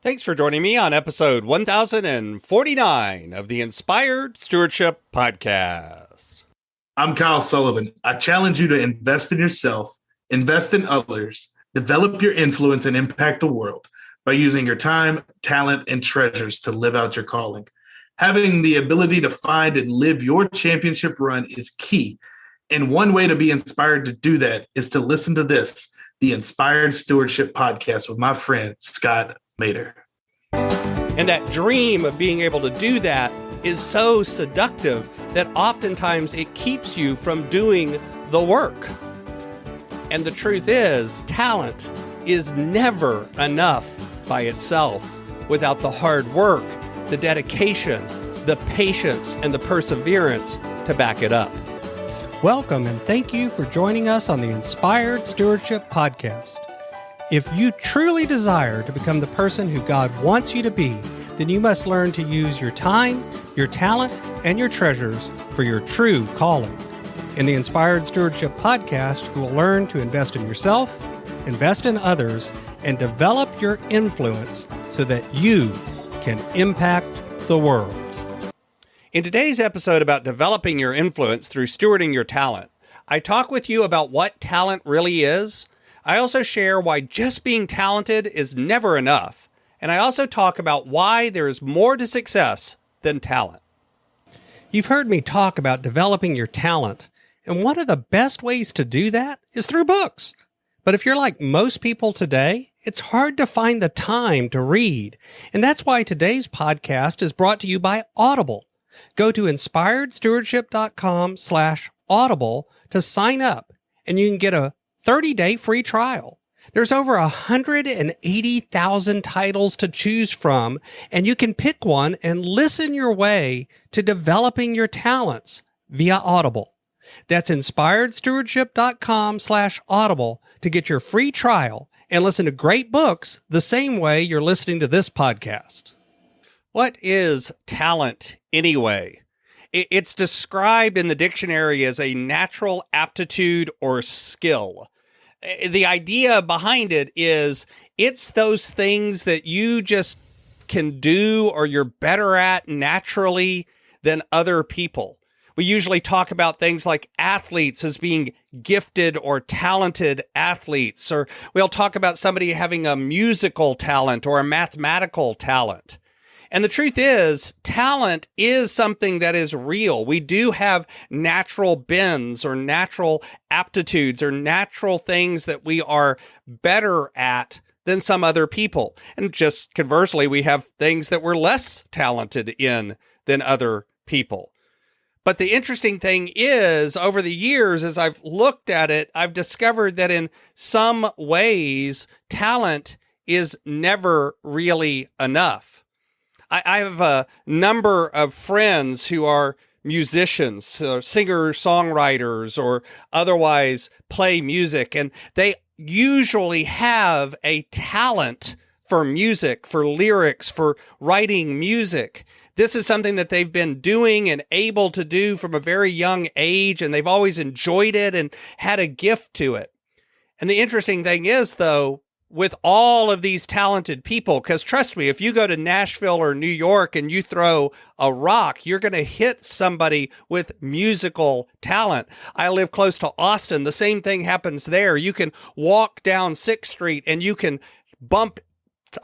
Thanks for joining me on episode 1049 of the Inspired Stewardship Podcast. I'm Kyle Sullivan. I challenge you to invest in yourself, invest in others, develop your influence, and impact the world by using your time, talent, and treasures to live out your calling. Having the ability to find and live your championship run is key. And one way to be inspired to do that is to listen to this, the Inspired Stewardship Podcast with my friend, Scott Mater. And that dream of being able to do that is so seductive that oftentimes it keeps you from doing the work. And the truth is, talent is never enough by itself without the hard work, the dedication, the patience, and the perseverance to back it up. Welcome and thank you for joining us on the Inspired Stewardship Podcast. If you truly desire to become the person who God wants you to be, then you must learn to use your time, your talent, and your treasures for your true calling. In the Inspired Stewardship Podcast, you will learn to invest in yourself, invest in others, and develop your influence so that you can impact the world. In today's episode about developing your influence through stewarding your talent, I talk with you about what talent really is. I also share why just being talented is never enough. And I also talk about why there is more to success than talent. You've heard me talk about developing your talent, and one of the best ways to do that is through books. But if you're like most people today, it's hard to find the time to read. And that's why today's podcast is brought to you by Audible. Go to inspiredstewardship.com/audible to sign up, and you can get a 30-day free trial. There's over 180,000 titles to choose from, and you can pick one and listen your way to developing your talents via Audible. That's inspiredstewardship.com/audible to get your free trial and listen to great books the same way you're listening to this podcast. What is talent anyway? It's described in the dictionary as a natural aptitude or skill. The idea behind it is it's those things that you just can do or you're better at naturally than other people. We usually talk about things like athletes as being gifted or talented athletes, or we'll talk about somebody having a musical talent or a mathematical talent. And the truth is, talent is something that is real. We do have natural bends or natural aptitudes or natural things that we are better at than some other people. And just conversely, we have things that we're less talented in than other people. But the interesting thing is, over the years, as I've looked at it, I've discovered that in some ways, talent is never really enough. I have a number of friends who are musicians, or singer-songwriters, or otherwise play music, and they usually have a talent for music, for lyrics, for writing music. This is something that they've been doing and able to do from a very young age, and they've always enjoyed it and had a gift to it. And the interesting thing is, though, with all of these talented people, because trust me, if you go to Nashville or New York and you throw a rock, you're going to hit somebody with musical talent. I live close to Austin. The same thing happens there. You can walk down 6th Street and you can bump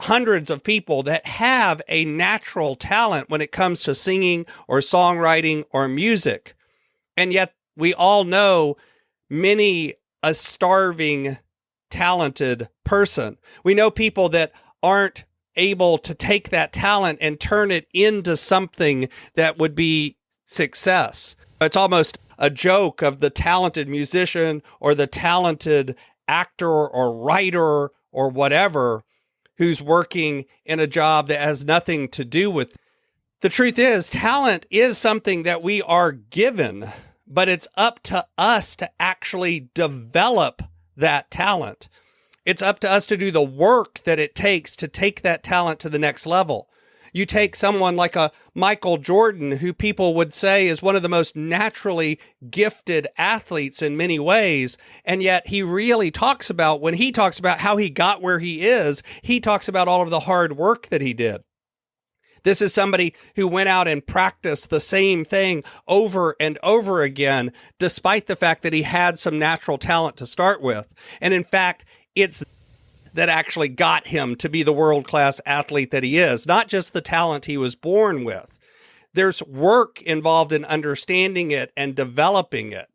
hundreds of people that have a natural talent when it comes to singing or songwriting or music. And yet we all know many a starving talented person. We know people that aren't able to take that talent and turn it into something that would be success. It's almost a joke of the talented musician or the talented actor or writer or whatever who's working in a job that has nothing to do with. The truth is, talent is something that we are given, but it's up to us to actually develop that talent. It's up to us to do the work that it takes to take that talent to the next level. You take someone like a Michael Jordan, who people would say is one of the most naturally gifted athletes in many ways, and yet he really talks about, when he talks about how he got where he is, he talks about all of the hard work that he did. This is somebody who went out and practiced the same thing over and over again, despite the fact that he had some natural talent to start with. And in fact, it's that actually got him to be the world-class athlete that he is, not just the talent he was born with. There's work involved in understanding it and developing it.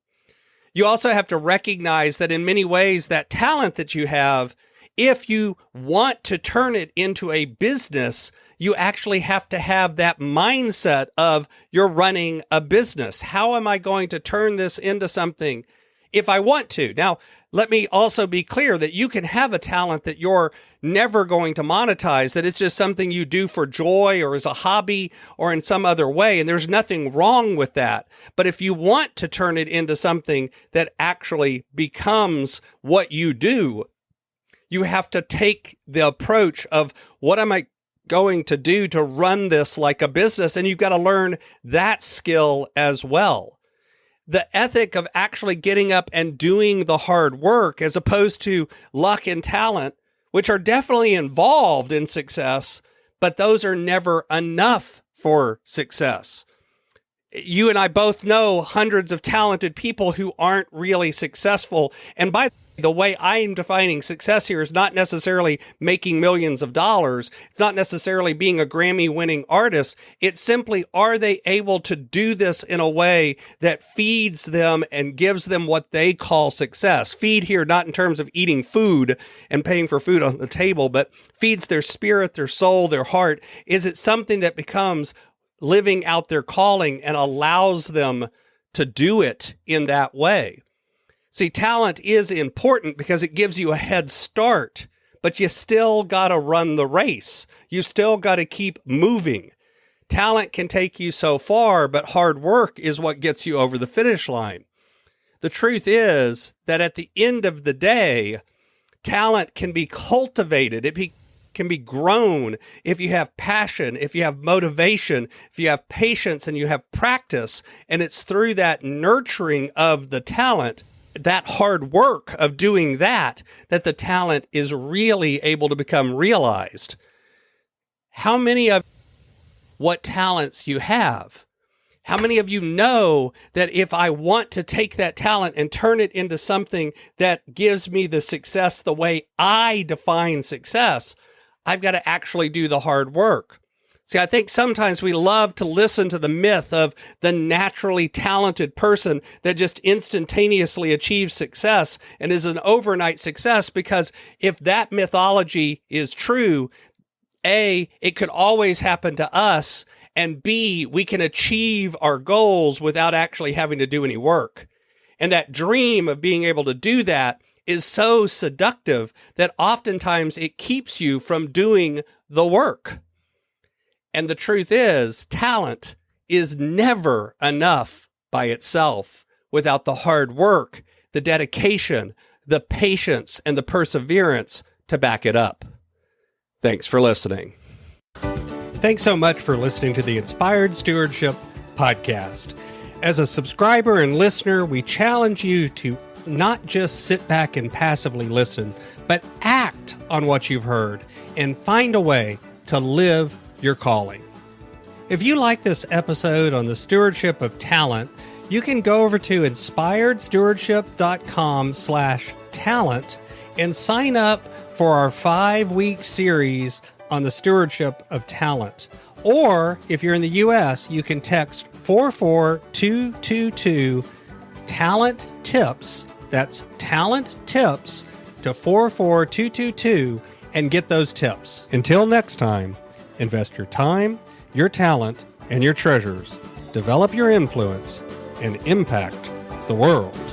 You also have to recognize that in many ways, that talent that you have, if you want to turn it into a business, you actually have to have that mindset of you're running a business. How am I going to turn this into something if I want to? Now, let me also be clear that you can have a talent that you're never going to monetize, that it's just something you do for joy or as a hobby or in some other way, and there's nothing wrong with that. But if you want to turn it into something that actually becomes what you do, you have to take the approach of, what am I going to do to run this like a business? And you've got to learn that skill as well. The ethic of actually getting up and doing the hard work, as opposed to luck and talent, which are definitely involved in success, but those are never enough for success. You and I both know hundreds of talented people who aren't really successful. And by the way, I'm defining success here is not necessarily making millions of dollars. It's not necessarily being a Grammy-winning artist. It's simply, are they able to do this in a way that feeds them and gives them what they call success? Feed here, not in terms of eating food and paying for food on the table, but feeds their spirit, their soul, their heart. Is it something that becomes living out their calling and allows them to do it in that way? See, talent is important because it gives you a head start, but you still got to run the race. You still got to keep moving. Talent can take you so far, but hard work is what gets you over the finish line. The truth is that at the end of the day, talent can be cultivated. It can be grown if you have passion, if you have motivation, if you have patience and you have practice. And it's through that nurturing of the talent, that hard work of doing that the talent is really able to become realized. How many of what talents you have? How many of you know that if I want to take that talent and turn it into something that gives me the success the way I define success, I've got to actually do the hard work? See, I think sometimes we love to listen to the myth of the naturally talented person that just instantaneously achieves success and is an overnight success, because if that mythology is true, A, it could always happen to us, and B, we can achieve our goals without actually having to do any work. And that dream of being able to do that is so seductive that oftentimes it keeps you from doing the work. And the truth is, talent is never enough by itself without the hard work, the dedication, the patience, and the perseverance to back it up. Thanks for listening. Thanks so much for listening to the Inspired Stewardship Podcast. As a subscriber and listener, we challenge you to not just sit back and passively listen, but act on what you've heard and find a way to live your calling. If you like this episode on the stewardship of talent, you can go over to inspiredstewardship.com/talent and sign up for our 5-week series on the stewardship of talent. Or if you're in the U.S., you can text 44222 talent tips. That's talent tips to 44222 and get those tips. Until next time, invest your time, your talent, and your treasures. Develop your influence and impact the world.